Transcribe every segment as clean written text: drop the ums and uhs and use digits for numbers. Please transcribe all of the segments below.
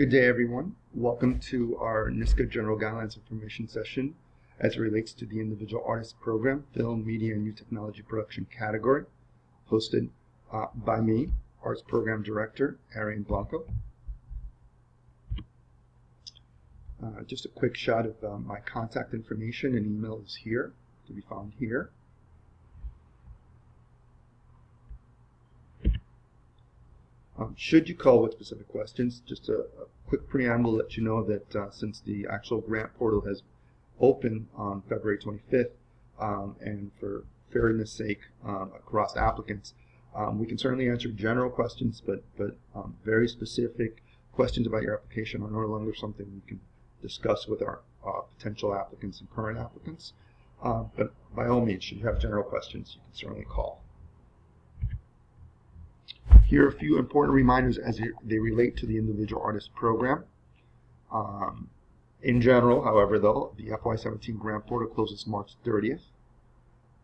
Good day, everyone. Welcome to our NYSCA General Guidelines Information session as it relates to the Individual Artist Program, Film, Media, and New Technology Production category, hosted by me, Arts Program Director, Arian Blanco. Just a quick shot of my contact information and email is here, to be found here. Should you call with specific questions, just a quick preamble to let you know that since the actual grant portal has opened on February 25th, and for fairness sake across applicants, we can certainly answer general questions, but very specific questions about your application are no longer something we can discuss with our potential applicants and current applicants. But by all means, should you have general questions, you can certainly call. Here are a few important reminders as they relate to the Individual Artist Program. In general, however, though, the FY17 grant portal closes March 30th,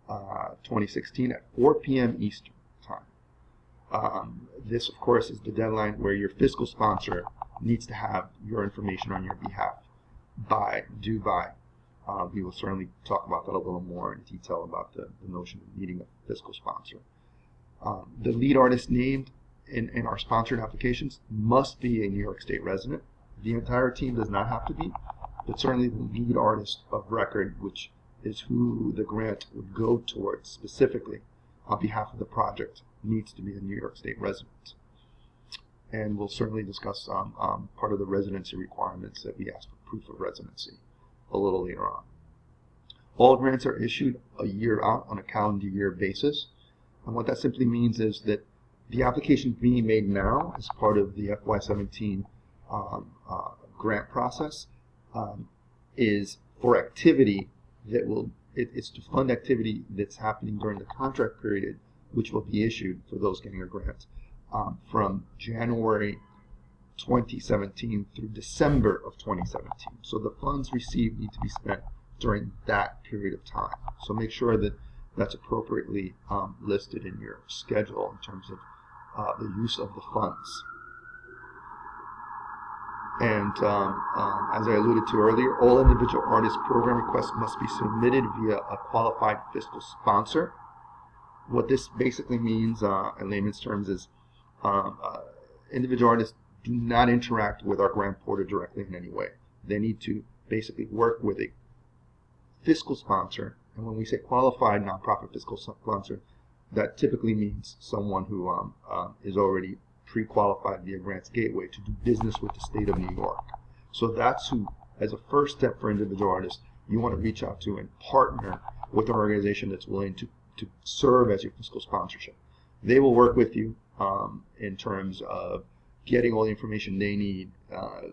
2016 at 4 p.m. Eastern Time. This, of course, is the deadline where your fiscal sponsor needs to have your information on your behalf due by. We will certainly talk about that a little more in detail about the notion of needing a fiscal sponsor. The lead artist named in our sponsored applications must be a New York State resident. The entire team does not have to be, but certainly the lead artist of record, which is who the grant would go towards specifically on behalf of the project, needs to be a New York State resident. And we'll certainly discuss part of the residency requirements that we ask for proof of residency a little later on. All grants are issued a year out on a calendar year basis. And what that simply means is that the application being made now as part of the FY17 grant process is for activity that it's to fund activity that's happening during the contract period, which will be issued for those getting a grant from January 2017 through December of 2017. So the funds received need to be spent during that period of time. So make sure that that's appropriately listed in your schedule in terms of the use of the funds. And as I alluded to earlier, all individual artist program requests must be submitted via a qualified fiscal sponsor. What this basically means in layman's terms is individual artists do not interact with our grant portal directly in any way. They need to basically work with a fiscal sponsor. And when we say qualified nonprofit fiscal sponsor, that typically means someone who is already pre-qualified via Grants Gateway to do business with the state of New York. So that's who, as a first step for individual artists, you want to reach out to and partner with an organization that's willing to serve as your fiscal sponsorship. They will work with you in terms of getting all the information they need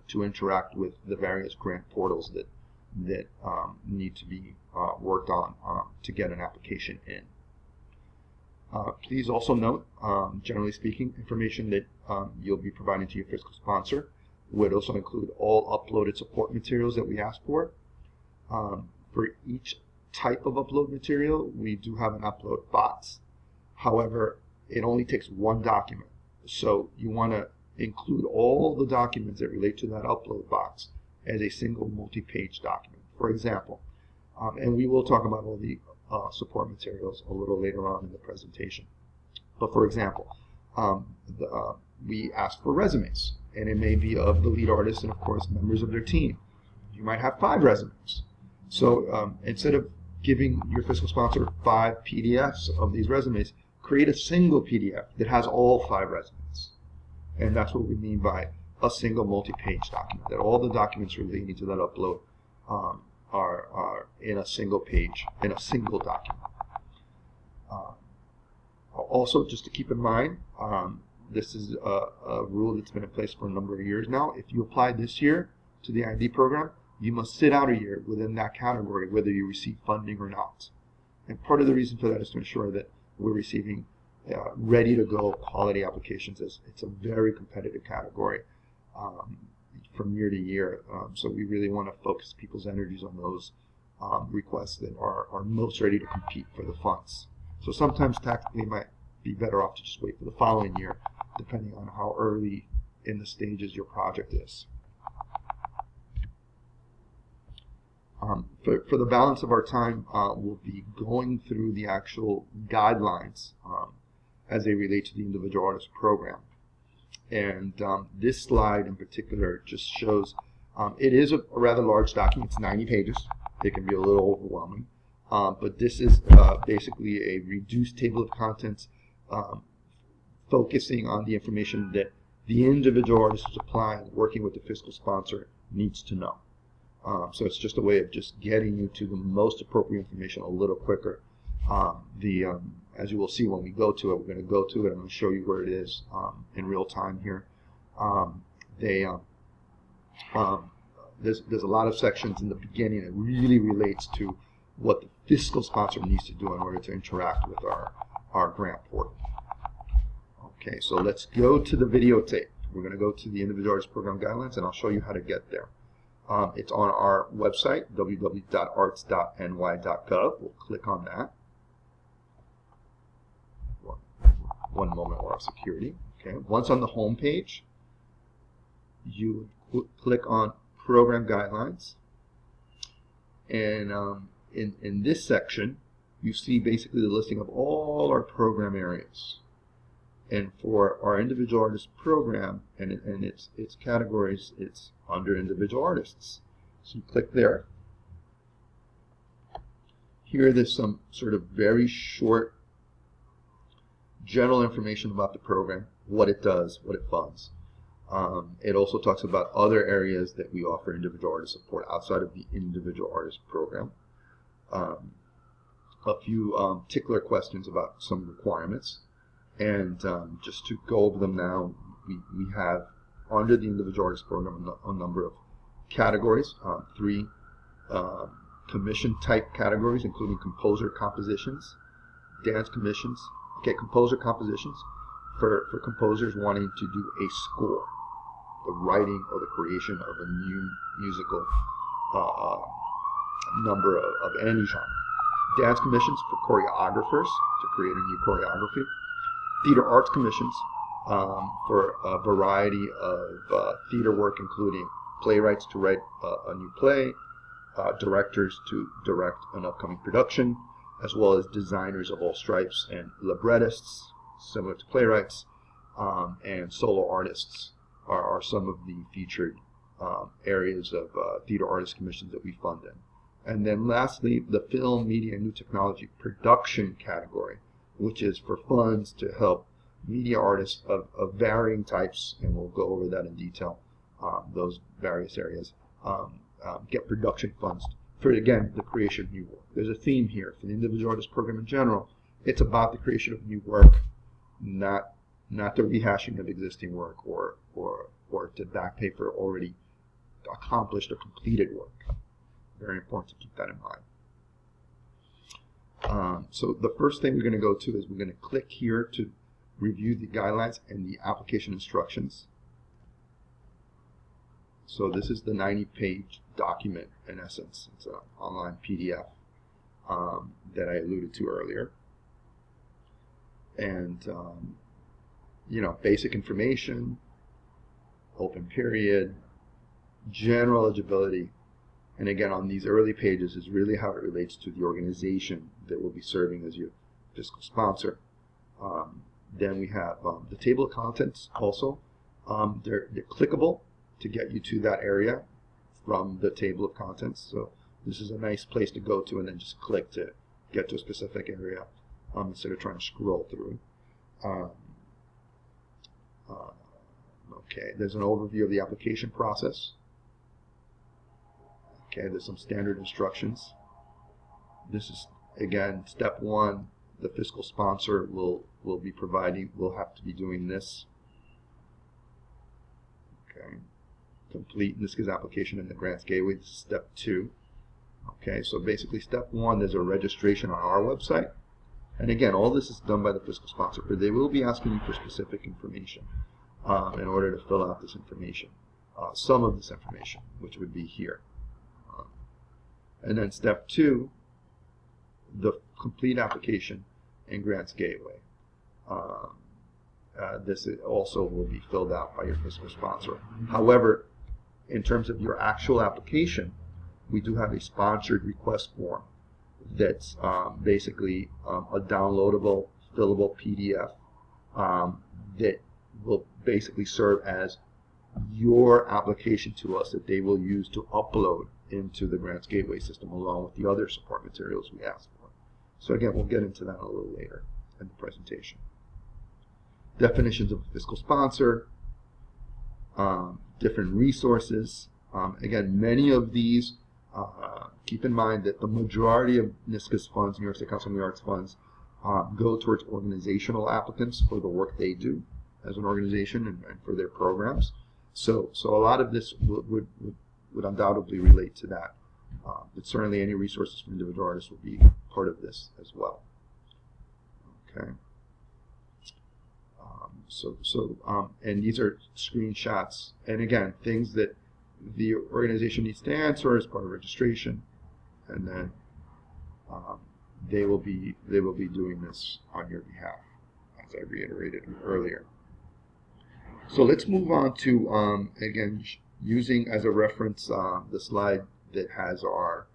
to interact with the various grant portals that need to be worked on to get an application in. Please also note, generally speaking, information that you'll be providing to your fiscal sponsor would also include all uploaded support materials that we ask for. For each type of upload material, we do have an upload box. However, it only takes one document. So you want to include all the documents that relate to that upload box as a single multi-page document. For example, and we will talk about all the support materials a little later on in the presentation. But for example, we ask for resumes, and it may be of the lead artist and of course members of their team. You might have 5 resumes. So instead of giving your fiscal sponsor 5 PDFs of these resumes, create a single PDF that has all 5 resumes. And that's what we mean by a single multi-page document, that all the documents relating to that upload are in a single page, in a single document. Also, just to keep in mind, this is a rule that's been in place for a number of years now. If you apply this year to the ID program, you must sit out a year within that category, whether you receive funding or not. And part of the reason for that is to ensure that we're receiving ready-to-go quality applications. It's a very competitive category from year to year. So we really want to focus people's energies on those requests that are most ready to compete for the funds. So sometimes tactically it might be better off to just wait for the following year, depending on how early in the stages your project is. For the balance of our time, we'll be going through the actual guidelines as they relate to the individual artist program. And this slide in particular just shows, it is a rather large document. It's 90 pages. It can be a little overwhelming. But this is basically a reduced table of contents focusing on the information that the individual artist who's applying, working with the fiscal sponsor, needs to know. So it's just a way of just getting you to the most appropriate information a little quicker. As you will see when we go to it, we're going to go to it. I'm going to show you where it is in real time here. There's a lot of sections in the beginning that really relates to what the fiscal sponsor needs to do in order to interact with our grant portal. Okay, so let's go to the videotape. We're going to go to the Individual Artist Program Guidelines, and I'll show you how to get there. It's on our website, www.arts.ny.gov. We'll click on that. One moment for our security. Okay. Once on the home page, you click on Program Guidelines, and in this section, you see basically the listing of all our program areas. And for our individual artist program and its categories, it's under individual artists. So you click there. Here there's some sort of very short general information about the program, what it does, what it funds. It also talks about other areas that we offer individual artist support outside of the individual artist program. A few tickler questions about some requirements. And just to go over them now, we have under the individual artist program a number of categories, 3 commission type categories, including composer compositions, dance commissions. Okay, composer compositions for composers wanting to do a score, the writing or the creation of a new musical number of any genre. Dance commissions for choreographers to create a new choreography. Theater arts commissions for a variety of theater work, including playwrights to write a new play, directors to direct an upcoming production, as well as designers of all stripes and librettists, similar to playwrights, and solo artists are some of the featured areas of theater artist commissions that we fund in. And then lastly, the film, media, and new technology production category, which is for funds to help media artists of varying types, and we'll go over that in detail, those various areas, get production funds for, again, the creation of new work. There's a theme here for the individual artist program in general. It's about the creation of new work, not the rehashing of existing work or to back pay for already accomplished or completed work. Very important to keep that in mind. So the first thing we're going to go to is we're going to click here to review the guidelines and the application instructions. So this is the 90-page document in essence. It's an online PDF that I alluded to earlier. And, basic information, open period, general eligibility. And again, on these early pages is really how it relates to the organization that will be serving as your fiscal sponsor. Then we have the table of contents also. They're clickable to get you to that area from the table of contents. So this is a nice place to go to and then just click to get to a specific area instead of trying to scroll through. Okay, there's an overview of the application process. Okay, there's some standard instructions. This is, again, step 1. The fiscal sponsor will be providing, will have to be doing this. Okay, complete NYSCA's application in the Grants Gateway. This is step 2. Okay, so basically step 1, there's a registration on our website. And again, all this is done by the fiscal sponsor, but they will be asking you for specific information in order to fill out this information. Some of this information, which would be here. And then step 2, the complete application in Grants Gateway. This also will be filled out by your fiscal sponsor. However, in terms of your actual application, we do have a sponsored request form that's basically a downloadable, fillable PDF that will basically serve as your application to us that they will use to upload into the Grants Gateway system along with the other support materials we asked for. So again, we'll get into that a little later in the presentation. Definitions of a fiscal sponsor, different resources. Again, many of these, keep in mind that the majority of NYSCA's funds, New York State Council on the Arts funds, go towards organizational applicants for the work they do as an organization and for their programs. So a lot of this would undoubtedly relate to that. But certainly any resources for individual artists will be part of this as well. Okay. And these are screenshots, and again, things that the organization needs to answer as part of registration, and then they will be doing this on your behalf, as I reiterated earlier. So let's move on to again, using as a reference the slide that has our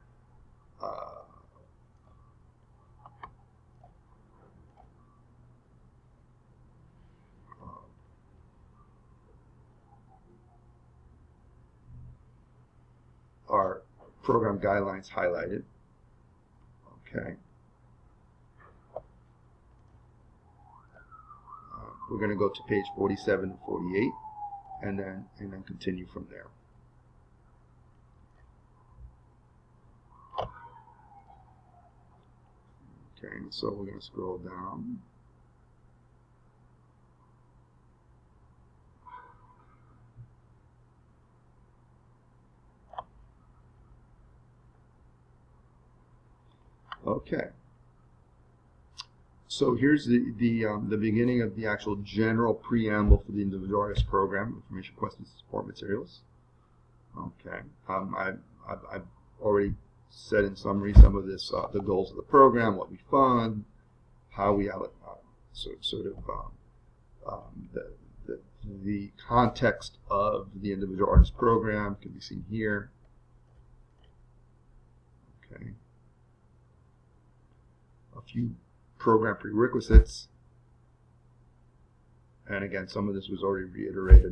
program guidelines highlighted. Okay. We're going to go to page 47 and 48, and then continue from there. Okay, so we're going to scroll down. Okay. So here's the beginning of the actual general preamble for the individual artist program, information, questions, support materials. Okay. I've already said in summary some of this, the goals of the program, what we fund, how we the context of the individual artist program can be seen here. Okay. A few program prerequisites, and again, some of this was already reiterated.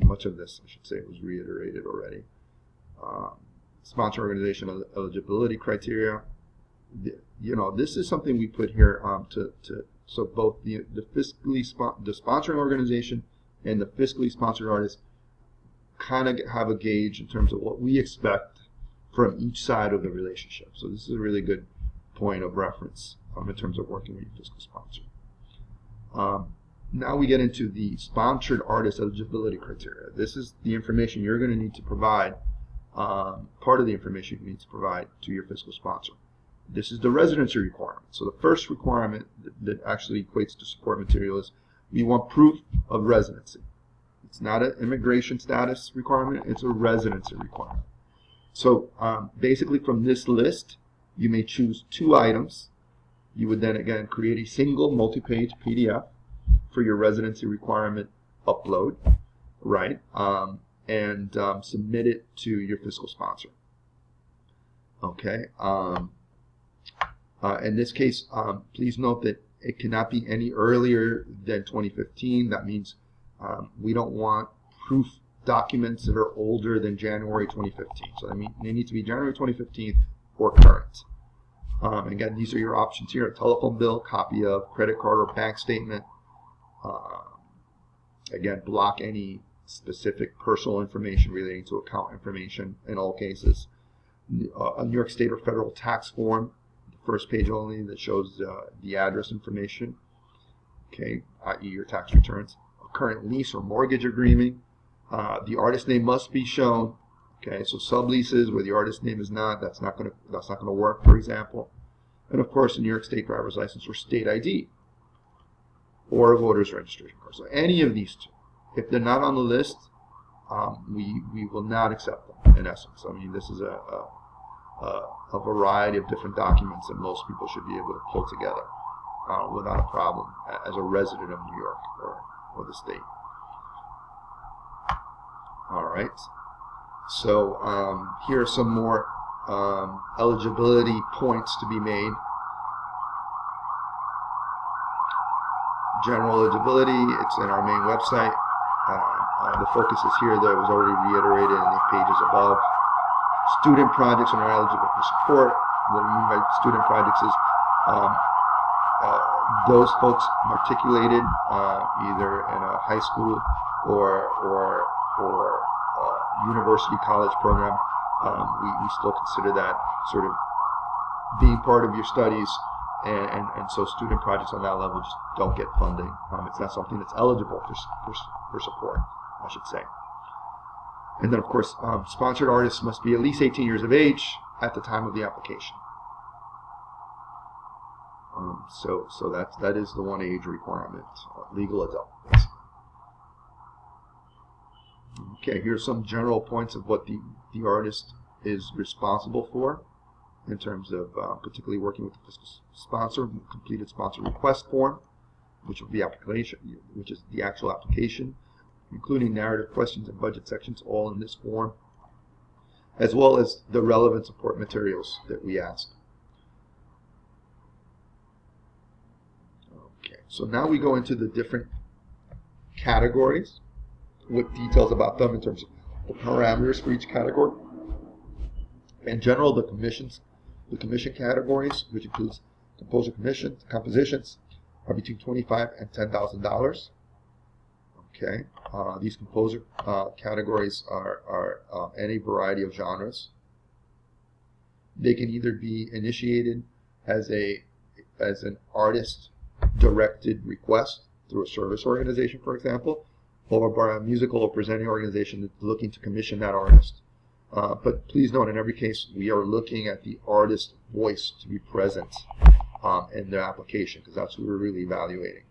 Much of this, I should say, was reiterated already. Sponsor organization eligibility criteria. This is something we put here so both the sponsoring organization and the fiscally sponsored artist kind of have a gauge in terms of what we expect from each side of the relationship. So this is a really good point of reference in terms of working with your fiscal sponsor. Now we get into the sponsored artist eligibility criteria. This is the information you're going to need to provide, part of the information you need to provide to your fiscal sponsor. This is the residency requirement. So the first requirement that actually equates to support material is we want proof of residency. It's not an immigration status requirement, it's a residency requirement. So basically from this list, you may choose 2 items. You would then again create a single multi-page PDF for your residency requirement upload, right? And submit it to your fiscal sponsor. Okay. In this case, please note that it cannot be any earlier than 2015. That means we don't want proof documents that are older than January 2015. So I mean, they need to be January 2015 or current. Again, these are your options here: a telephone bill, copy of credit card or bank statement. Again, block any specific personal information relating to account information in all cases. A New York State or federal tax form, the first page only, that shows the address information, okay, i.e. your tax returns. A current lease or mortgage agreement. The artist name must be shown. Okay, so subleases where the artist name is not, that's not going to work, for example. And of course, a New York State driver's license or state ID, or a voter's registration card. So any of these 2, if they're not on the list, we will not accept them. In essence, I mean, this is a variety of different documents that most people should be able to pull together without a problem as a resident of New York or the state. All right. So here are some more eligibility points to be made. General eligibility, it's in our main website. The focus is here that was already reiterated in the pages above. Student projects are not eligible for support. What we mean by student projects is those folks matriculated either in a high school or university college program. We still consider that sort of being part of your studies, and so student projects on that level just don't get funding. It's not something that's eligible for support, I should say. And then, of course, sponsored artists must be at least 18 years of age at the time of the application. So that is the one age requirement, legal adult. Okay, here's some general points of what the artist is responsible for in terms of particularly working with the fiscal sponsor, completed sponsor request form, which will be application, which is the actual application, including narrative questions and budget sections, all in this form, as well as the relevant support materials that we ask. Okay, so now we go into the different categories with details about them in terms of the parameters for each category. In general, the commission categories, which includes compositions, are between $25,000 and $10,000. Okay, these composer categories are any variety of genres. They can either be initiated as an artist-directed request through a service organization, for example, or by a musical or presenting organization that's looking to commission that artist. But please note, in every case, we are looking at the artist's voice to be present in their application, because that's what we're really evaluating.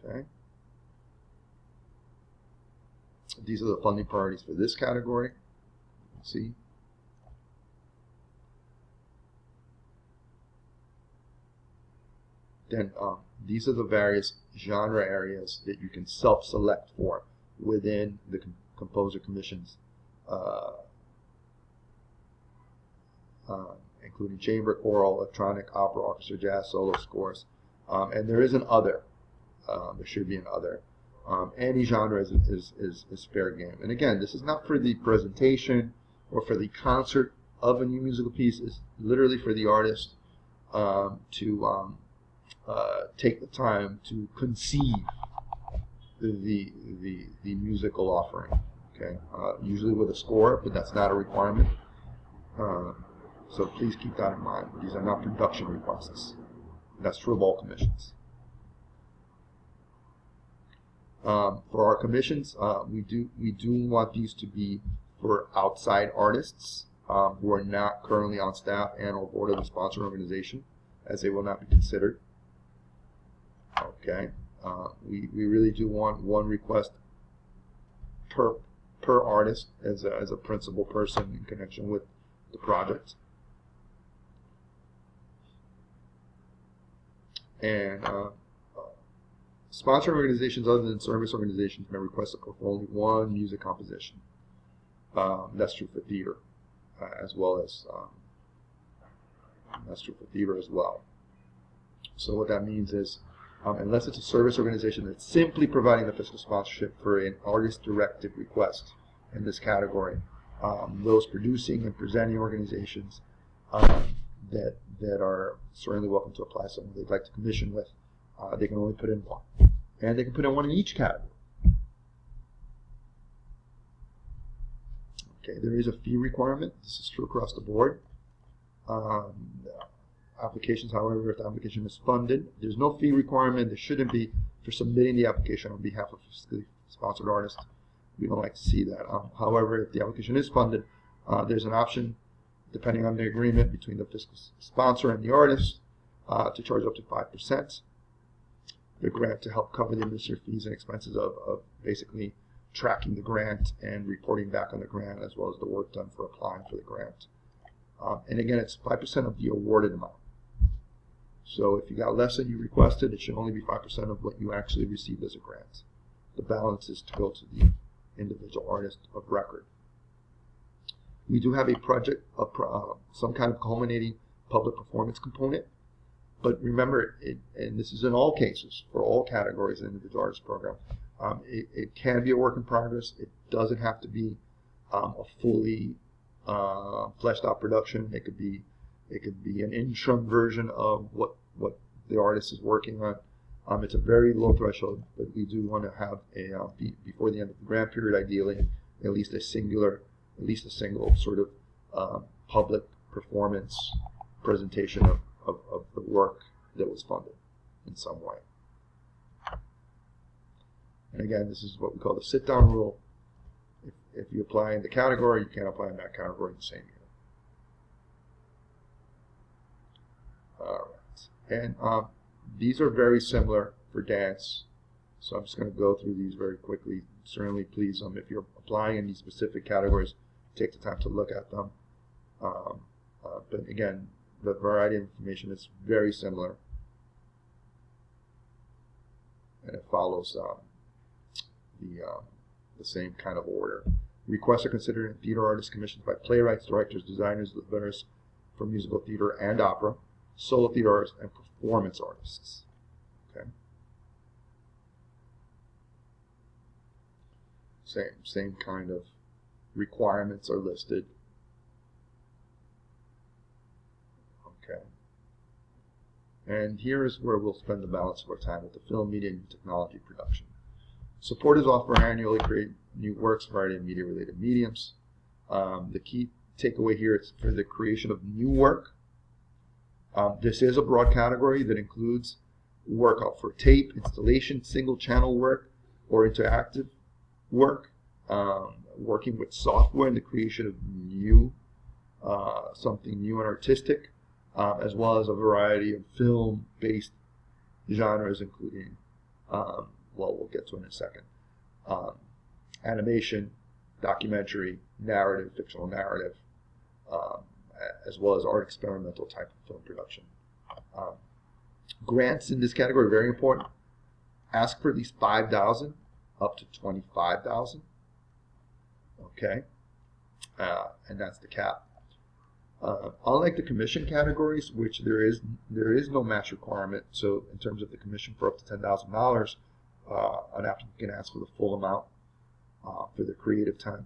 Okay. These are the funding priorities for this category. Let's see. Then these are the various genre areas that you can self-select for within the composer commissions, including chamber, choral, electronic, opera, orchestra, jazz, solo scores. And there is an other. There should be an other. Any genre is fair game. And again, this is not for the presentation or for the concert of a new musical piece. It's literally for the artist to take the time to conceive the musical offering. Okay, usually with a score, but that's not a requirement. So please keep that in mind. These are not production requests. That's true of all commissions. For our commissions, we do want these to be for outside artists who are not currently on staff and or board of the sponsor organization, as they will not be considered. Okay, we really do want one request per artist as a principal person in connection with the project. And sponsor organizations other than service organizations may request for only one music composition. That's true for theater as well as So what that means is, unless it's a service organization that's simply providing the fiscal sponsorship for an artist-directed request in this category, those producing and presenting organizations that are certainly welcome to apply someone they'd like to commission with, they can only put in one. And they can put in one in each category. Okay, there is a fee requirement. This is true across the board. Applications, however, if the application is funded, there's no fee requirement. There shouldn't be for submitting the application on behalf of a fiscally sponsored artist. We don't like to see that. However, if the application is funded, there's an option, depending on the agreement between the fiscal sponsor and the artist, to charge up to 5%. The grant to help cover the administrative fees and expenses of basically tracking the grant and reporting back on the grant, as well as the work done for applying for the grant. And again, it's 5% of the awarded amount. So if you got less than you requested, it should only be 5% of what you actually received as a grant. the balance is to go to the individual artist of record. We do have a project, some kind of culminating public performance component, but remember, and this is in all cases, for all categories in the individual artist program, it can be a work in progress. It doesn't have to be a fully fleshed out production. It could be an interim version of what the artist is working on. It's a very low threshold, but we do want to have before the end of the grant period, ideally, at least a single sort of public performance presentation of the work that was funded in some way. And again, this is what we call the sit-down rule. If you apply in the category, you can't apply in that category in the same year. All right. And these are very similar for dance, so I'm just going to go through these very quickly. Certainly, please, if you're applying in these specific categories, take the time to look at them. But again, the variety of information is very similar, and it follows the same kind of order. Requests are considered in theater artists commissioned by playwrights, directors, designers, letters for musical theater and opera, solo theater artists, and performance artists. Okay. Same kind of requirements are listed. Okay. And here is where we'll spend the balance of our time with the film, media, and technology production. Supporters offer annually create new works, variety of media-related mediums. The key takeaway here is for the creation of new work. This is a broad category that includes work for tape, installation, single-channel work, or interactive work, working with software in the creation of new, something new and artistic, as well as a variety of film-based genres, including, well, we'll get to in a second, animation, documentary, narrative, fictional narrative, as well as art experimental type of film production. Grants in this category are very important. Ask for at least $5,000 up to $25,000. Okay, and that's the cap. Unlike the commission categories, which there is no match requirement, so in terms of the commission for up to $10,000, an applicant can ask for the full amount for the creative time.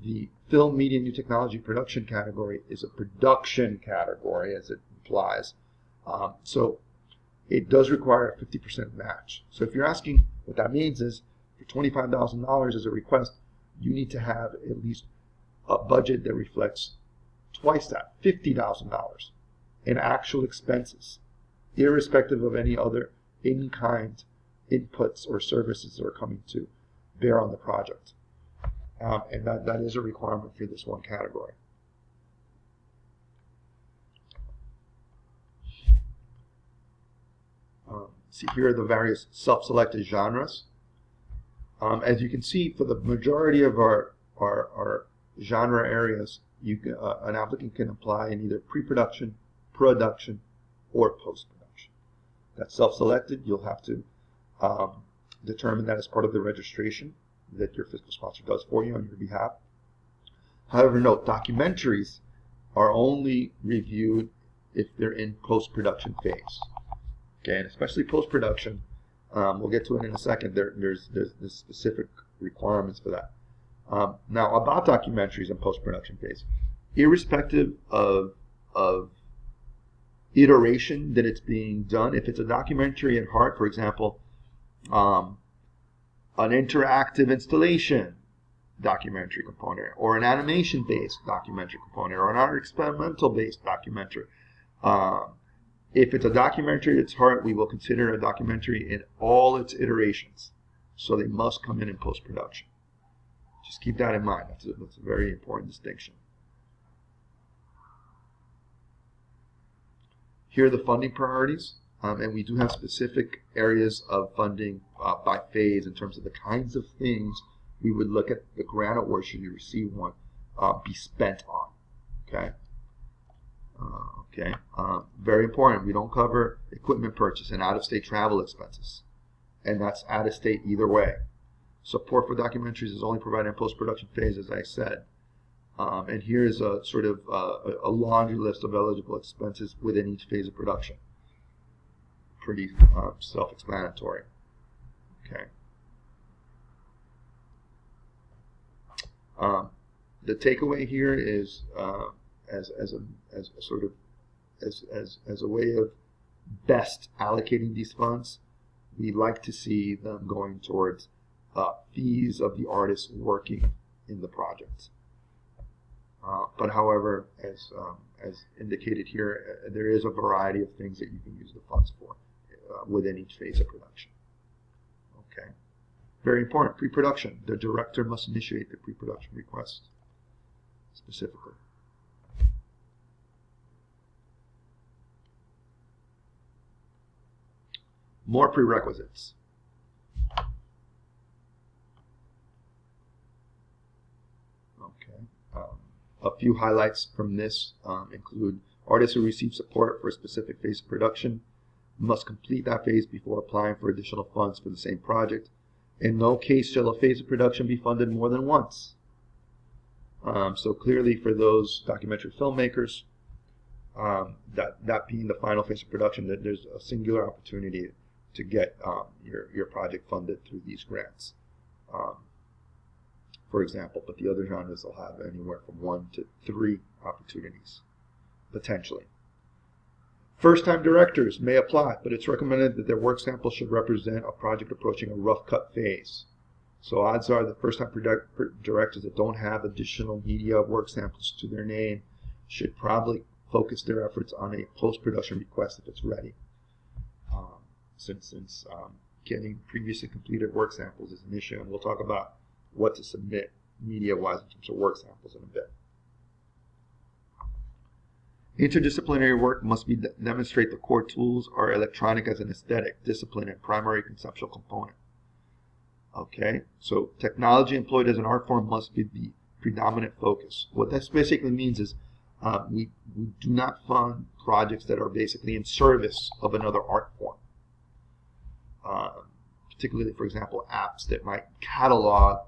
The film, media, new technology production category is a production category, as it implies. So it does require a 50% match. So if you're asking, what that means is for $25,000 as a request, you need to have at least a budget that reflects twice that, $50,000 in actual expenses, irrespective of any other in-kind inputs or services that are coming to bear on the project. And that is a requirement for this one category. See, here are the various self-selected genres. As you can see, for the majority of our genre areas, an applicant can apply in either pre-production, production, or post-production. That's self-selected. You'll have to determine that as part of the registration that your fiscal sponsor does for you on your behalf. However, note, documentaries are only reviewed if they're in post-production phase. Okay, and especially post-production, we'll get to it in a second. There's specific requirements for that. Now, about documentaries in post-production phase, irrespective of iteration that it's being done, if it's a documentary at heart, for example, an interactive installation documentary component, or an animation-based documentary component, or an art experimental-based documentary. If it's a documentary at its heart, we will consider a documentary in all its iterations. So they must come in post-production. Just keep that in mind. That's a very important distinction. Here are the funding priorities. And we do have specific areas of funding by phase in terms of the kinds of things we would look at the grant award, should you receive one, be spent on. Okay? Very important. We don't cover equipment purchase and out-of-state travel expenses. And that's out-of-state either way. Support for documentaries is only provided in post-production phase, as I said. And here's a sort of a laundry list of eligible expenses within each phase of production. Pretty self-explanatory. Okay. The takeaway here is as a way of best allocating these funds, we like to see them going towards fees of the artists working in the project. But however, as indicated here, there is a variety of things that you can use the funds for within each phase of production. Okay. Very important, pre-production. The director must initiate the pre-production request specifically. More prerequisites. Okay. A few highlights from this include artists who receive support for a specific phase of production must complete that phase before applying for additional funds for the same project. In no case shall a phase of production be funded more than once. So clearly for those documentary filmmakers, that being the final phase of production, that there's a singular opportunity to get your project funded through these grants, for example. But the other genres will have anywhere from 1 to 3 opportunities, potentially. First-time directors may apply, but it's recommended that their work sample should represent a project approaching a rough cut phase. So odds are the first-time directors that don't have additional media work samples to their name should probably focus their efforts on a post-production request if it's ready. Since getting previously completed work samples is an issue, and we'll talk about what to submit media-wise in terms of work samples in a bit. Interdisciplinary work must demonstrate the core tools are electronic as an aesthetic, discipline, and primary conceptual component. Okay, so technology employed as an art form must be the predominant focus. What this basically means is we do not fund projects that are basically in service of another art form. Particularly, for example, apps that might catalog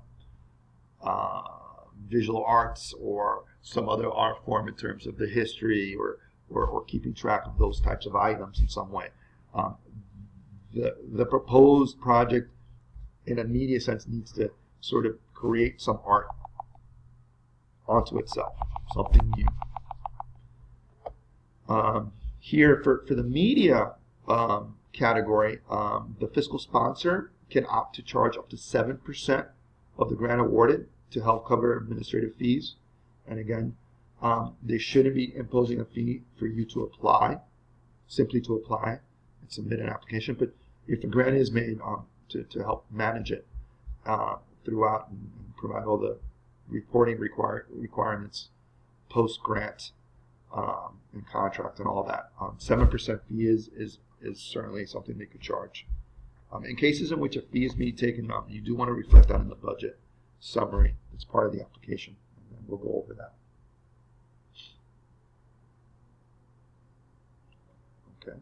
visual arts or some other art form in terms of the history or keeping track of those types of items in some way. The proposed project, in a media sense, needs to sort of create some art onto itself, something new. Here, for the media category, the fiscal sponsor can opt to charge up to 7% of the grant awarded to help cover administrative fees. And again, they shouldn't be imposing a fee for you to apply, simply to apply and submit an application. But if a grant is made to help manage it throughout and provide all the reporting requirements post-grant and contract and all that, 7% fee is certainly something they could charge. In cases in which a fee is being taken up, you do want to reflect that in the budget summary. It's part of the application, and we'll go over that. Okay.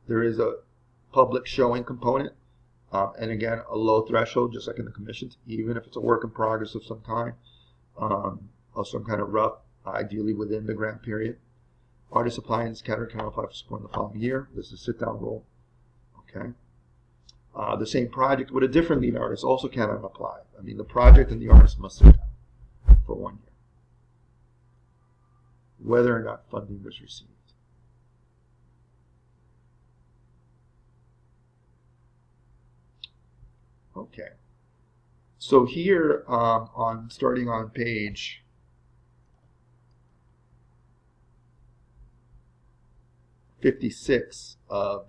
There is a public showing component, and again, a low threshold, just like in the commissions, even if it's a work in progress of some kind, of some kind of rough, ideally within the grant period. Artists applying in this category can apply for support in the following year. This is a sit-down role. Okay. The same project with a different lead artist also cannot apply. I mean, the project and the artist must sit down for 1 year, whether or not funding was received. Okay. So here, starting on page 56 of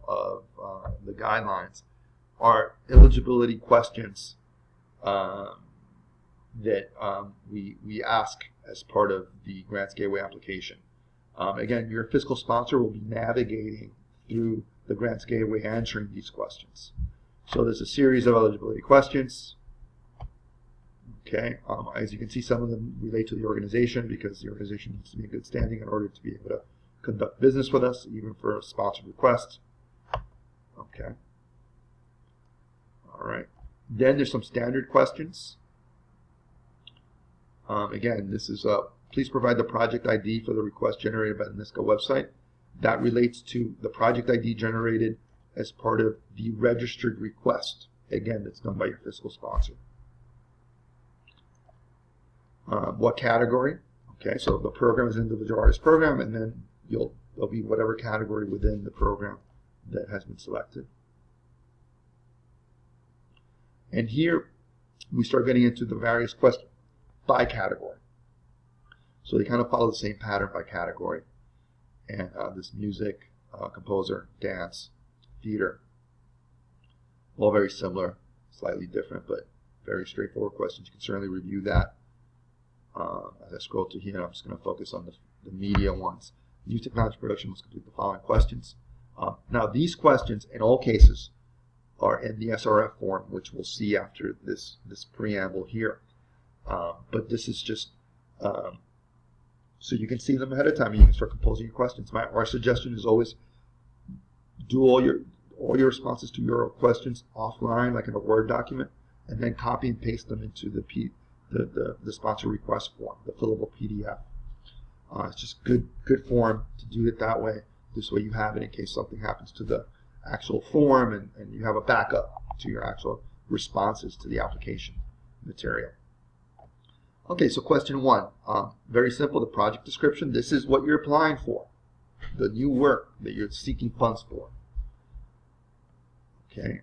the guidelines are eligibility questions that we ask as part of the Grants Gateway application. Again, your fiscal sponsor will be navigating through the Grants Gateway answering these questions. So there's a series of eligibility questions. Okay, as you can see, some of them relate to the organization because the organization needs to be in good standing in order to be able to conduct business with us, even for a sponsored request. Okay. All right. Then there's some standard questions. Again, this is please provide the project ID for the request generated by the NYSCA website. That relates to the project ID generated as part of the registered request. Again, that's done by your fiscal sponsor. What category? Okay, so the program is individual artist program, and then there'll be whatever category within the program that has been selected. And here we start getting into the various questions by category. So they kind of follow the same pattern by category. And this music, composer, dance, theater, all very similar, slightly different, but very straightforward questions. You can certainly review that. As I scroll to here, I'm just going to focus on the media ones. New technology production must complete the following questions. Now, these questions, in all cases, are in the SRF form, which we'll see after this preamble here. But this is just so you can see them ahead of time and you can start composing your questions. Our suggestion is always do all your responses to your questions offline, like in a Word document, and then copy and paste them into the sponsor request form, the fillable PDF. It's just good form to do it that way. This way you have it in case something happens to the actual form, and you have a backup to your actual responses to the application material. Okay, so question 1, very simple, the project description. This is what you're applying for, the new work that you're seeking funds for. Okay.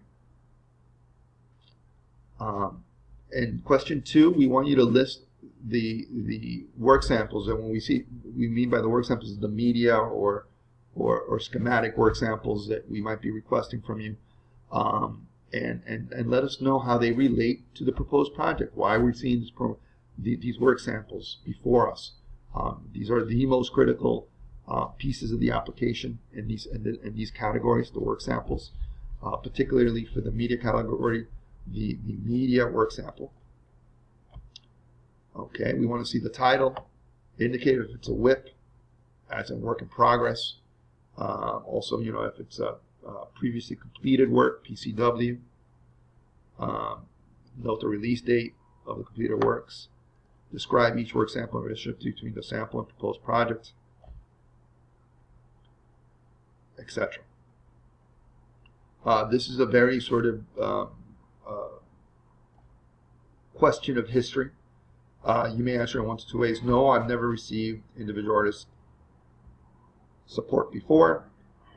And question 2, we want you to list the work samples, and when we mean by the work samples is the media or schematic work samples that we might be requesting from you, and let us know how they relate to the proposed project. Why we're seeing these work samples before us. These are the most critical pieces of the application in these categories, the work samples, particularly for the media category, the media work sample. Okay, we want to see the title, indicate if it's a WIP, as in work in progress. Also, if it's a previously completed work, PCW. Note the release date of the completed works. Describe each work sample and relationship between the sample and proposed project, etc. This is a very sort of question of history. You may answer in one to two ways. No, I've never received individual artist support before,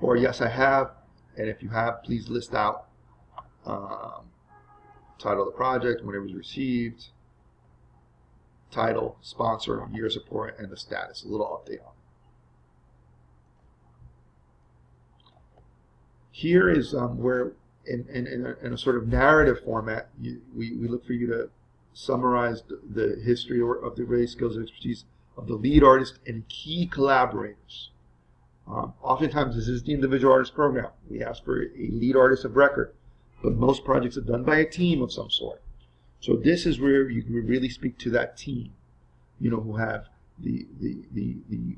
or yes, I have, and if you have, please list out title of the project, when it was received, title, sponsor, year of support, and the status. A little update on it. Here is where, in a sort of narrative format, we look for you to summarize the history of the various skills and expertise of the lead artist and key collaborators. Oftentimes, this is the individual artist program. We ask for a lead artist of record, but most projects are done by a team of some sort. So this is where you can really speak to that team, who have the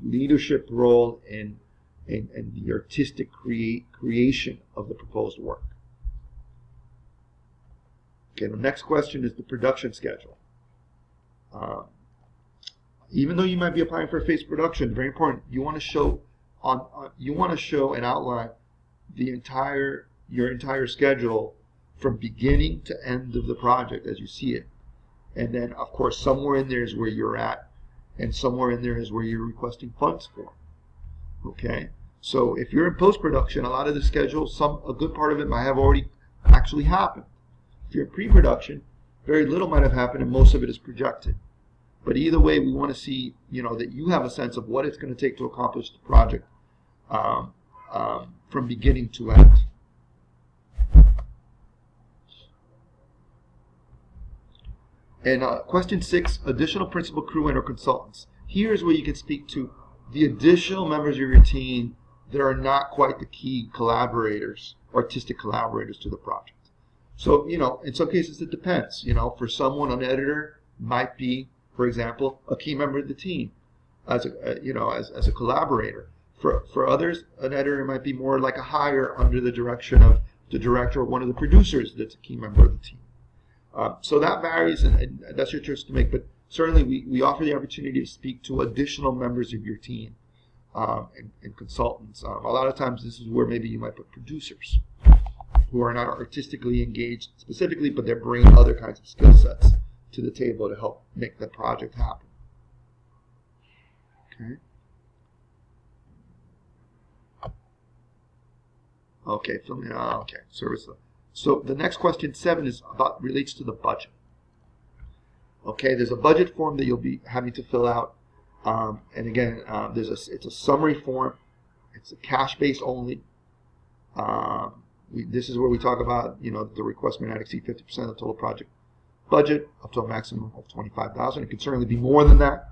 leadership role and the artistic creation of the proposed work. Okay, the next question is the production schedule. Even though you might be applying for a phased production, very important, you want to show and outline your entire schedule from beginning to end of the project as you see it. And then, of course, somewhere in there is where you're at, and somewhere in there is where you're requesting funds for. Okay? So if you're in post-production, a lot of the schedule, a good part of it might have already actually happened. If you're in pre-production, very little might have happened, and most of it is projected. But either way, we want to see, that you have a sense of what it's going to take to accomplish the project from beginning to end. And question 6, additional principal crew and or consultants. Here's where you can speak to the additional members of your team that are not quite the key collaborators, artistic collaborators to the project. So, in some cases it depends. For someone, an editor might be, for example, a key member of the team as a collaborator. For others, an editor might be more like a hire under the direction of the director or one of the producers that's a key member of the team. So that varies, and that's your choice to make, but certainly we offer the opportunity to speak to additional members of your team and consultants. A lot of times this is where maybe you might put producers who are not artistically engaged specifically, but they're bringing other kinds of skill sets to the table to help make the project happen. Okay. Okay, okay, service. So the next question 7 is relates to the budget. Okay, there's a budget form that you'll be having to fill out, and again, it's a summary form. It's a cash-based only. This is where we talk about, the request may not exceed 50% of the total project budget, up to a maximum of $25,000. It can certainly be more than that,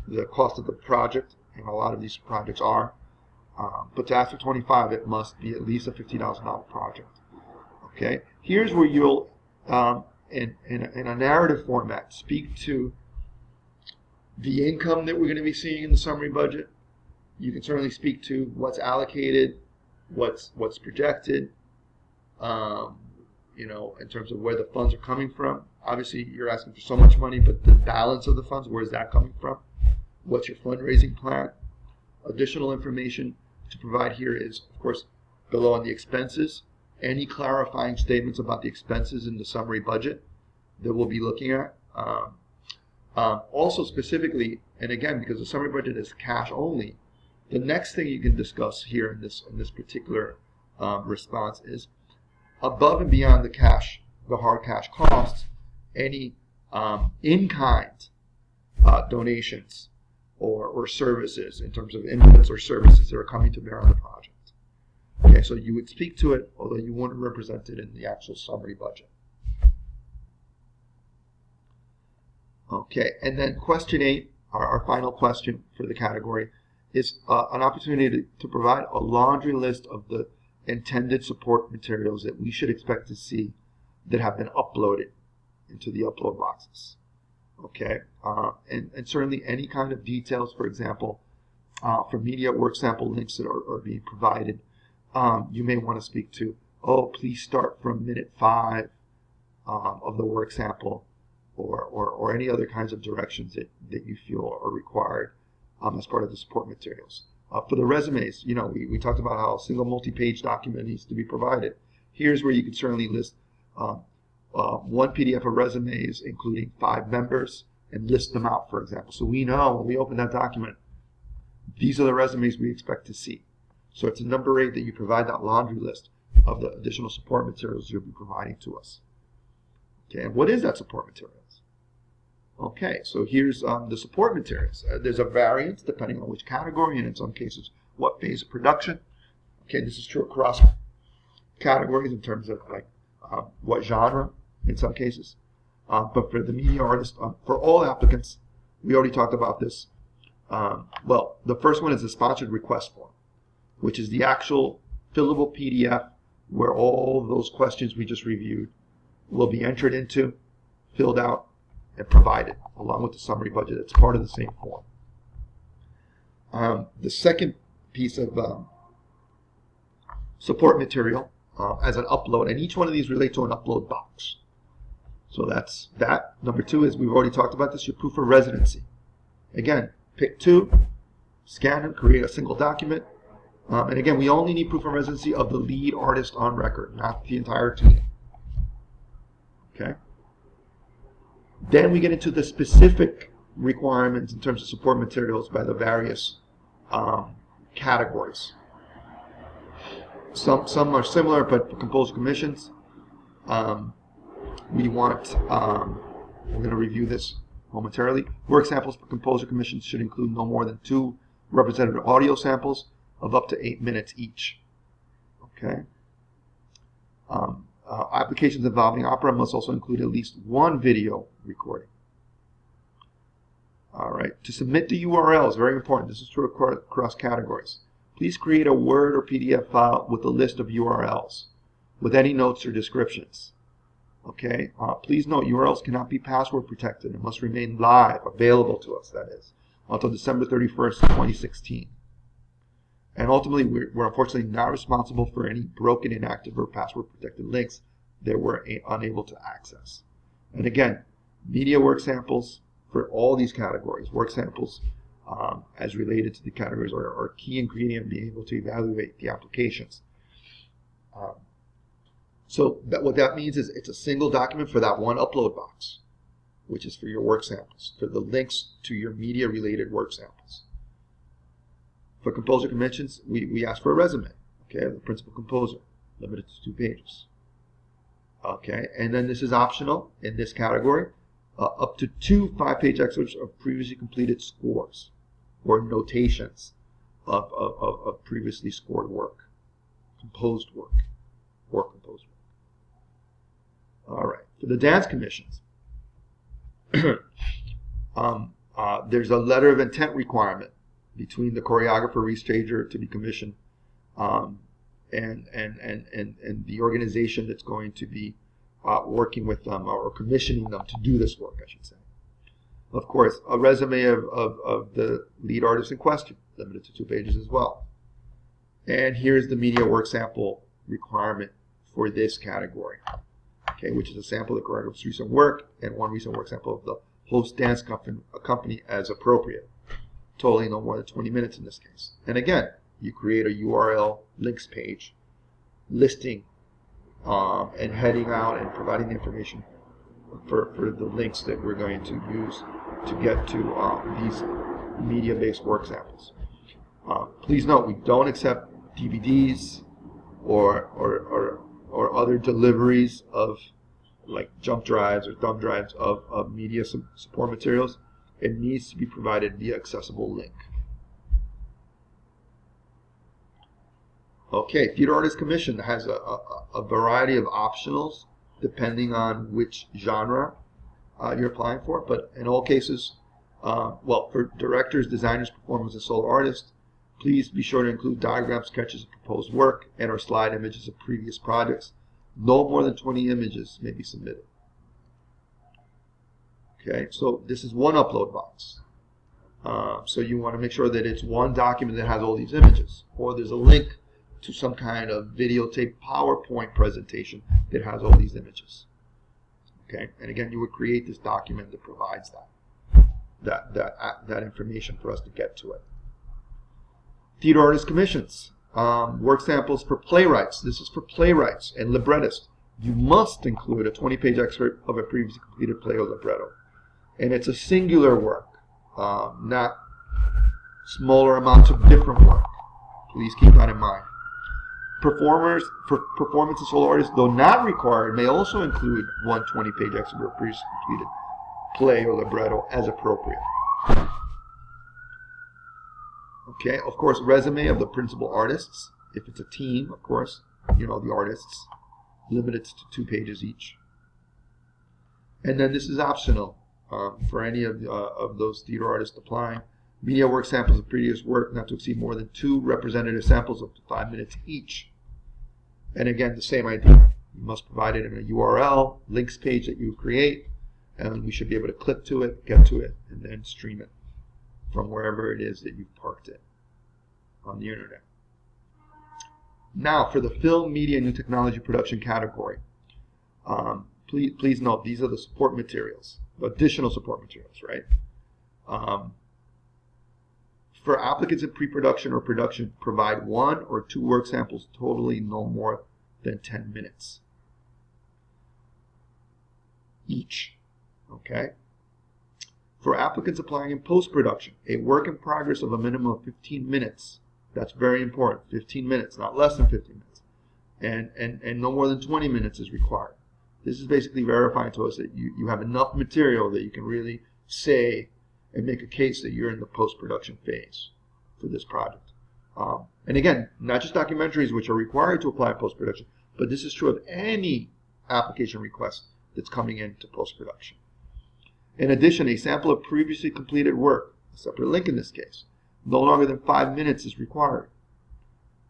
the cost of the project, and a lot of these projects are. But to ask for 25, it must be at least a $50,000 project. Okay, here's where you'll, in a narrative format, speak to the income that we're going to be seeing in the summary budget. You can certainly speak to what's allocated, what's projected, in terms of where the funds are coming from. Obviously, you're asking for so much money, but the balance of the funds, where is that coming from? What's your fundraising plan? Additional information to provide here is, of course, below on the expenses. Any clarifying statements about the expenses in the summary budget that we'll be looking at. Also specifically, and again, because the summary budget is cash only, the next thing you can discuss here in this particular response is above and beyond the hard cash costs, any in-kind donations or services in terms of inputs or services that are coming to bear on the project. Okay, so you would speak to it, although you wouldn't represent it in the actual summary budget. Okay, and then question 8, our final question for the category, is an opportunity to provide a laundry list of the intended support materials that we should expect to see that have been uploaded into the upload boxes. Okay, and certainly any kind of details, for example, for media work sample links that are being provided. You may want to speak to, please start from minute 5 of the work sample, or any other kinds of directions that you feel are required as part of the support materials. For the resumes, we talked about how a single multi-page document needs to be provided. Here's where you can certainly list one PDF of resumes, including 5 members, and list them out, for example. So we know when we open that document, these are the resumes we expect to see. So it's number 8 that you provide that laundry list of the additional support materials you'll be providing to us. Okay, and what is that support materials? Okay, so here's the support materials. There's a variance depending on which category, and in some cases, what phase of production. Okay, this is true across categories in terms of what genre in some cases. But for the media artist, for all applicants, we already talked about this. Well, the first one is the sponsored request form, which is the actual fillable PDF where all those questions we just reviewed will be entered into, filled out, and provided, along with the summary budget. It's part of the same form. The second piece of support material as an upload, and each one of these relate to an upload box. So that's that. Number 2 is, we've already talked about this, your proof of residency. Again, pick 2, scan them, create a single document. And again, we only need proof of residency of the lead artist on record, not the entire team. Okay? Then we get into the specific requirements in terms of support materials by the various categories. Some are similar, but for composer commissions, we want, we're going to review this momentarily. Work samples for composer commissions should include no more than 2 representative audio samples of up to 8 minutes each. Okay. Applications involving opera must also include at least 1 video recording. All right. To submit the URLs, very important. This is true across categories. Please create a Word or PDF file with a list of URLs with any notes or descriptions. Okay. Please note, URLs cannot be password protected and must remain live, available to us, that is, until December 31st, 2016. And ultimately, we're unfortunately not responsible for any broken, inactive, or password-protected links that we're unable to access. And again, media work samples for all these categories. Work samples as related to the categories are key ingredient in being able to evaluate the applications. So what that means is it's a single document for that one upload box, which is for your work samples, for the links to your media-related work samples. For composer commissions, we ask for a resume, okay, of the principal composer, limited to 2 pages. Okay, and then this is optional in this category, up to 2 5-page excerpts of previously completed scores or notations of previously scored work, composed work, or composed work. All right, for the dance commissions, there's a letter of intent requirement between the choreographer re-stager to be commissioned and the organization that's going to be working with them or commissioning them to do this work, I should say. Of course, a resume of the lead artist in question, limited to 2 pages as well. And here's the media work sample requirement for this category, okay, which is a sample of the choreographer's recent work and 1 recent work sample of the host dance company as appropriate, totaling no more than 20 minutes in this case. And again, you create a URL links page listing and heading out and providing the information for the links that we're going to use to get to these media-based work samples. Please note, we don't accept DVDs or other deliveries of like jump drives or thumb drives of media support materials. It needs to be provided via accessible link. Okay, theater artist commission has a variety of optionals depending on which genre you're applying for, but in all cases, well, for directors, designers, performers, and solo artists, please be sure to include diagrams, sketches of proposed work, and or slide images of previous projects. No more than 20 images may be submitted. Okay, so this is one upload box. So you want to make sure that it's one document that has all these images, or there's a link to some kind of videotape PowerPoint presentation that has all these images. Okay, and again, you would create this document that provides that information for us to get to it. Theater artist commissions, work samples for playwrights. This is for playwrights and librettists. You must include a 20-page excerpt of a previously completed play or libretto, and it's a singular work, not smaller amounts of different work. Please keep that in mind. Performers for performance and solo artists, though not required, may also include one 20-page excerpt of a previously completed play or libretto as appropriate. Okay, of course, resume of the principal artists. If it's a team, of course, you know, the artists, limited to 2 pages each. And then this is optional for any of those theater artists applying. Media work samples of previous work not to exceed more than 2 representative samples up to 5 minutes each. And again, the same idea. You must provide it in a URL, links page that you create, and we should be able to click to it, get to it, and then stream it from wherever it is that you've parked it on the internet. Now, for the film, media, and new technology production category, please note these are the support materials, additional support materials, right? For applicants in pre-production or production, provide 1 or 2 work samples totaling no more than 10 minutes each. Okay? For applicants applying in post-production, a work in progress of a minimum of 15 minutes. That's very important. 15 minutes, not less than 15 minutes. And no more than 20 minutes is required. This is basically verifying to us that you have enough material that you can really say and make a case that you're in the post-production phase for this project. And again, not just documentaries which are required to apply in post-production, but this is true of any application request that's coming into post-production. In addition, a sample of previously completed work, a separate link in this case, no longer than 5 minutes is required.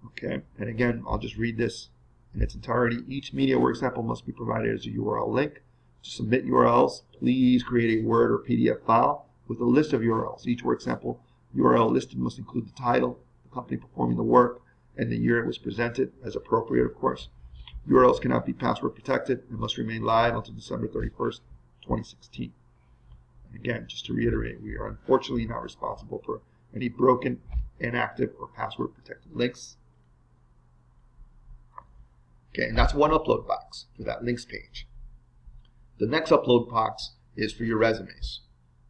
Okay, and again, I'll just read this in its entirety. Each media work sample must be provided as a URL link. To submit URLs, please create a Word or PDF file with a list of URLs. Each work sample URL listed must include the title, the company performing the work, and the year it was presented, as appropriate, of course. URLs cannot be password protected and must remain live until December 31st, 2016. And again, just to reiterate, we are unfortunately not responsible for any broken, inactive, or password protected links. Okay, and that's one upload box for that links page. The next upload box is for your resumes.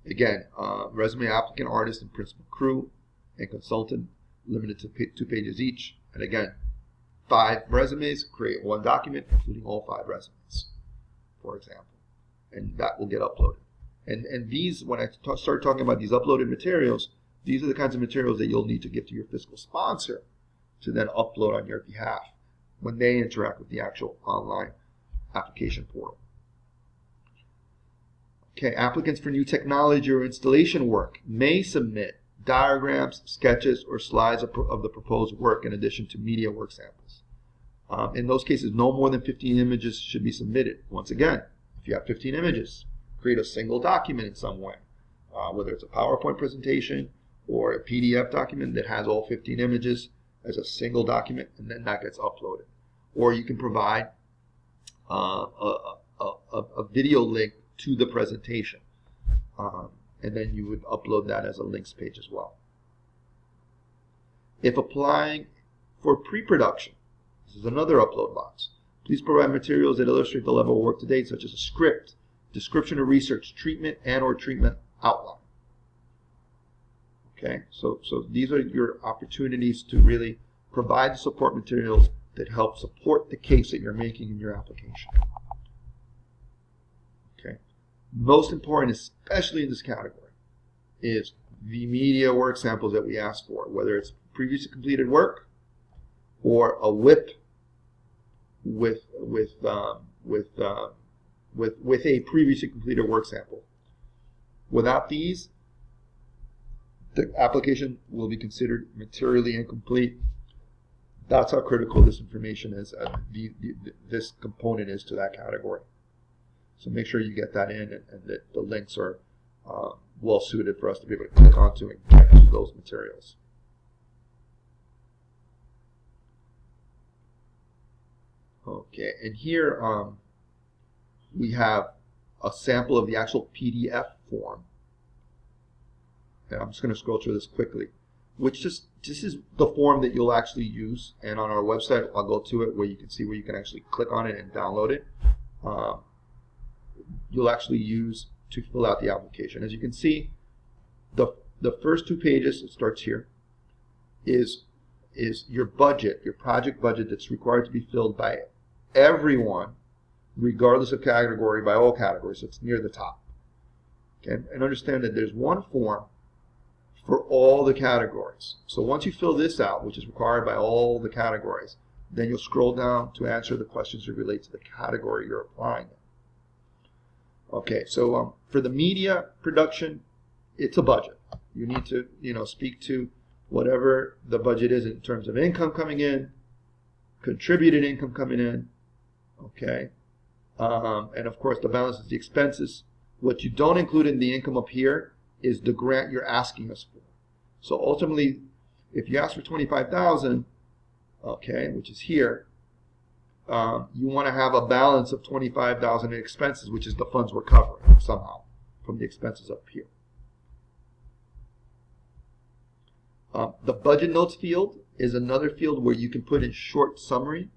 Again, resume applicant, artist, and principal crew, and consultant, limited to 2 pages each. And again, 5 resumes, create 1 document, including all 5 resumes, for example. And that will get uploaded. And these, when I start talking about these uploaded materials, these are the kinds of materials that you'll need to give to your fiscal sponsor to then upload on your behalf when they interact with the actual online application portal. Okay, applicants for new technology or installation work may submit diagrams, sketches, or slides of the proposed work in addition to media work samples. In those cases, no more than 15 images should be submitted. Once again, if you have 15 images, create a single document in some way, whether it's a PowerPoint presentation or a PDF document that has all 15 images as a single document, and then that gets uploaded. Or you can provide a video link to the presentation, and then you would upload that as a links page as well. If applying for pre-production, this is another upload box. Please provide materials that illustrate the level of work to date, such as a script, description of research, treatment, and or treatment outline. Okay, so these are your opportunities to really provide the support materials that help support the case that you're making in your application. Okay, most important, especially in this category, is the media work samples that we ask for, whether it's previously completed work or a WIP with a previously completed work sample. Without these, the application will be considered materially incomplete. That's how critical this information is, this component is to that category. So make sure you get that in, and that the links are well suited for us to be able to click onto and get to those materials. Okay, and here we have a sample of the actual PDF form. And I'm just going to scroll through this quickly, which this is the form that you'll actually use. And on our website, I'll go to it where you can see where you can actually click on it and download it. You'll actually use to fill out the application. As you can see, the first 2 pages, it starts here, is your budget, your project budget that's required to be filled by everyone, regardless of category, by all categories. So it's near the top. Okay, and understand that there's one form for all the categories. So once you fill this out, which is required by all the categories, then you'll scroll down to answer the questions that relate to the category you're applying in. Okay, so for the media production, it's a budget. You need to, speak to whatever the budget is in terms of income coming in, contributed income coming in, okay, and of course the balance is the expenses. What you don't include in the income up here is the grant you're asking us for. So ultimately, if you ask for $25,000, okay, which is here, you want to have a balance of $25,000 in expenses, which is the funds we're covering somehow from the expenses up here. The budget notes field is another field where you can put in short summary.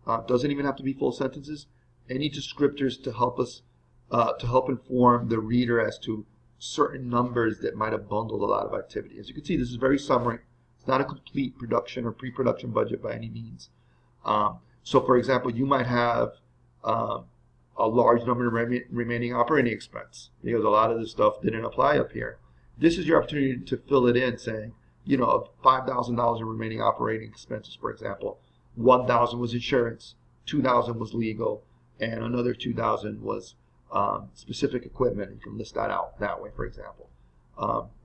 Doesn't even have to be full sentences. Any descriptors to help us, to help inform the reader as to certain numbers that might have bundled a lot of activity. As you can see, this is very summary. It's not a complete production or pre-production budget by any means. So for example, you might have a large number of remaining operating expense because a lot of this stuff didn't apply up here. This is your opportunity to fill it in, saying, of $5,000 in remaining operating expenses, for example, $1,000 was insurance, $2,000 was legal, and another $2,000 was specific equipment. You can list that out that way, for example.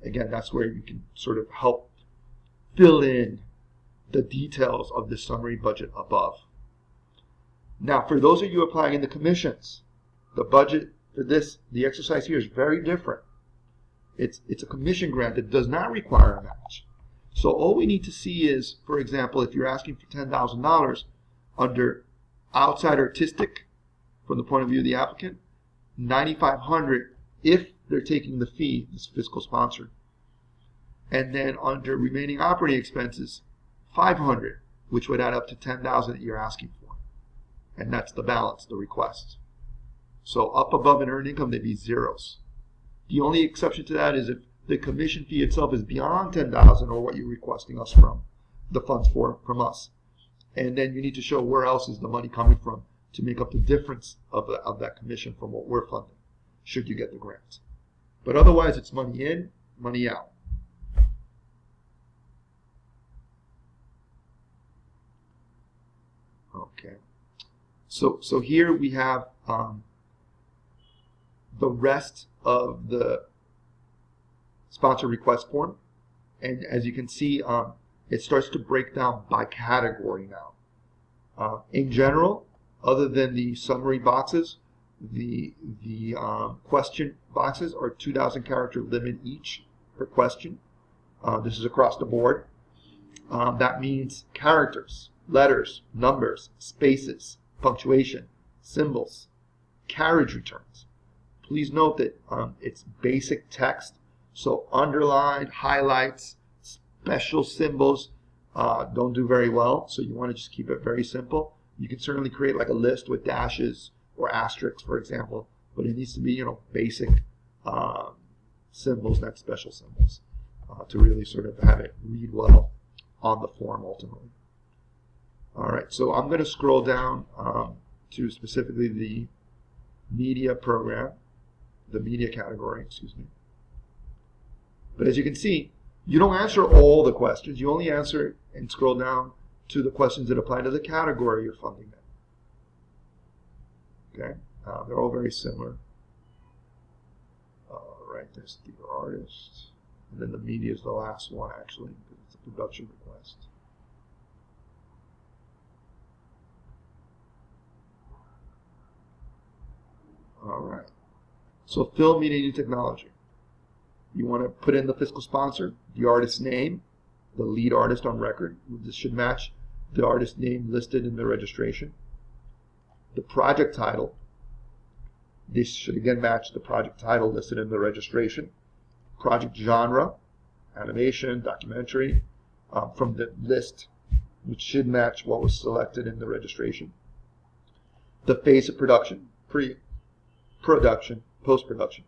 Again, that's where you can sort of help fill in the details of the summary budget above. Now, for those of you applying in the commissions, the budget for this, the exercise here is very different. It's a commission grant that does not require a match. So all we need to see is, for example, if you're asking for $10,000 under outside artistic, from the point of view of the applicant, $9,500 if they're taking the fee, this fiscal sponsor. And then under remaining operating expenses, $500, which would add up to $10,000 that you're asking for. And that's the balance, the request. So up above in earned income, they'd be zeros. The only exception to that is if the commission fee itself is beyond $10,000 or what you're requesting us from, the funds from us. And then you need to show where else is the money coming from to make up the difference of that commission from what we're funding, should you get the grant. But otherwise, it's money in, money out. Okay. So here we have the rest of the sponsor request form, and as you can see, it starts to break down by category now. In general, other than the summary boxes, the question boxes are 2,000 character limit each per question. This is across the board. That means characters, letters, numbers, spaces, punctuation, symbols, carriage returns. Please note that it's basic text, so underlined, highlights, special symbols don't do very well, so you want to just keep it very simple. You can certainly create like a list with dashes or asterisks, for example, but it needs to be, basic symbols, not special symbols, to really sort of have it read well on the form ultimately. All right, so I'm going to scroll down to specifically the media program, the media category, excuse me. But as you can see, you don't answer all the questions. You only answer and scroll down to the questions that apply to the category you're funding in. Okay, they're all very similar. All right, there's the artist, and then the media is the last one actually, because it's a production request. All right. So film, media, and technology. You want to put in the fiscal sponsor, the artist's name, the lead artist on record. This should match the artist name listed in the registration. The project title. This should again match the project title listed in the registration. Project genre, animation, documentary, from the list, which should match what was selected in the registration. The phase of production, pre-production, post-production.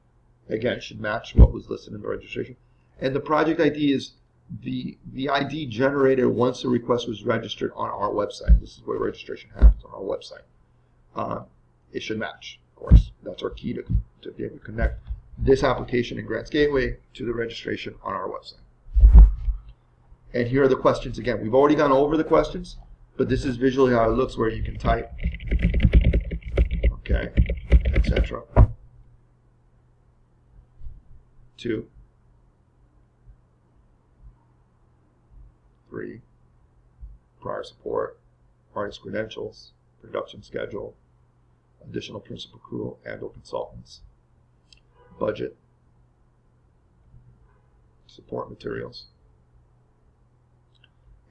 Again, should match what was listed in the registration. And the project ID is the ID generated once the request was registered on our website. This is where registration happens, on our website. It should match, of course. That's our key to be able to connect this application in Grants Gateway to the registration on our website. And here are the questions again. We've already gone over the questions, but this is visually how it looks, where you can type, okay, etc. 2, 3, prior support, artist credentials, production schedule, additional principal accrual and or consultants, budget, support materials.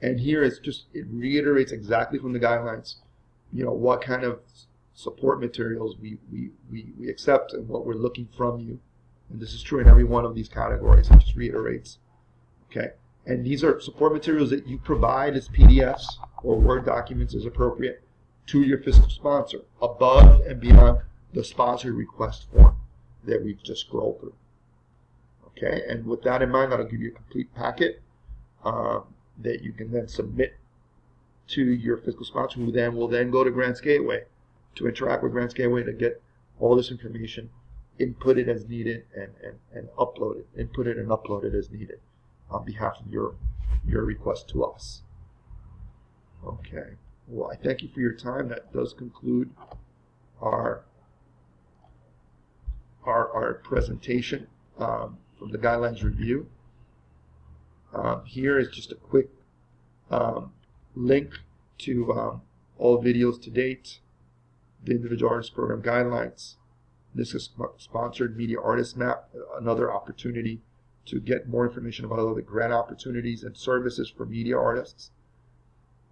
And here it's just, it reiterates exactly from the guidelines, what kind of support materials we accept and what we're looking from you. And this is true in every one of these categories. It just reiterates. Okay. And these are support materials that you provide as PDFs or Word documents as appropriate to your fiscal sponsor, above and beyond the sponsor request form that we've just scrolled through. Okay. And with that in mind, that'll give you a complete packet that you can then submit to your fiscal sponsor, who then will then go to Grants Gateway to interact with Grants Gateway to get all this information inputted as needed and uploaded, inputted and uploaded as needed on behalf of your request to us. Okay. Well, I thank you for your time. That does conclude our presentation from the guidelines review. Here is just a quick link to all videos to date, the individual artist program guidelines. This is sponsored Media Artist Map, another opportunity to get more information about all the grant opportunities and services for media artists.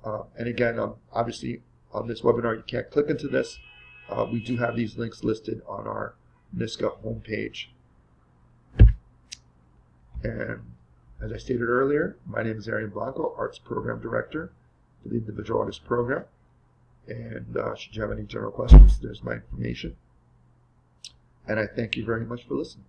And again, obviously on this webinar you can't click into this. We do have these links listed on our NYSCA homepage. And as I stated earlier, my name is Arian Blanco, Arts Program Director for the Individual Artist Program. And should you have any general questions, there's my information. And I thank you very much for listening.